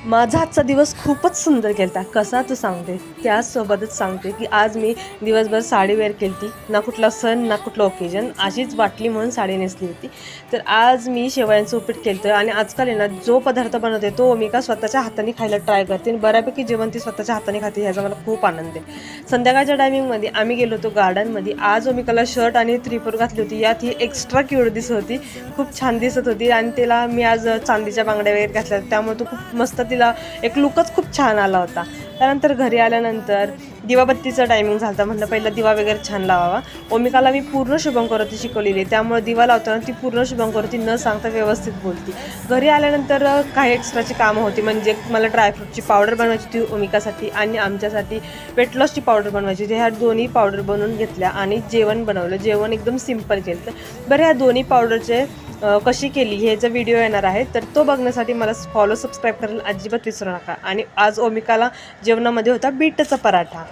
माझा आजचा दिवस खूपच सुंदर गेलता. कसा तो सांगते. त्यासोबतच सांगते की आज मी दिवसभर साडी वेअर केली, ना कुठला सण ना कुठलं ओकेजन, अशीच वाटली म्हणून साडी नेसली होती. तर आज मी शेवयांचं उपीट केलं आणि आजकाल आहे ना जो पदार्थ बनवते तो मी का स्वतःच्या हाताने खायला ट्राय करते आणि बऱ्यापैकी जेवण ती स्वतःच्या हाताने खाते, ह्याचा मला खूप आनंद आहे. संध्याकाळच्या टायमिंगमध्ये आम्ही गेलो होतो गार्डनमध्ये. आज ओमिकाला शर्ट आणि त्रिफोर घातली होती, यात ही एक्स्ट्रा क्यूट दिसत होती, खूप छान दिसत होती आणि तिला मी आज चांदीच्या बांगड्या वगैरे घातल्या, त्यामुळे तो खूप मस्त, तिला एक लुकच खूप छान आला होता. त्यानंतर घरी आल्यानंतर दिवाबत्तीचा टायमिंग झाला. म्हटलं पहिला दिवा वगैरे छान लावावा. ओमिकाला मी पूर्ण शुभंकरोती शिकवलेली आहे, त्यामुळे दिवा लावताना ती पूर्ण शुभंकरोती न सांगता व्यवस्थित बोलती. घरी आल्यानंतर काही एक्स्ट्राची कामं होती, म्हणजे मला ड्रायफ्रूटची पावडर बनवायची होती ओमिकासाठी आणि आमच्यासाठी वेट लॉसची पावडर बनवायची होती. ह्या दोन्ही पावडर बनवून घेतल्या आणि जेवण बनवलं. जेवण एकदम सिम्पल केलं. बरं, ह्या दोन्ही पावडरचे कशी केली ह्याचा व्हिडिओ येणार आहे, तर तो बघण्यासाठी मला सबस्क्राईब करायला अजिबात विसरू नका. आणि आज ओमिकाला जेवणामध्ये होता बीटचा पराठा.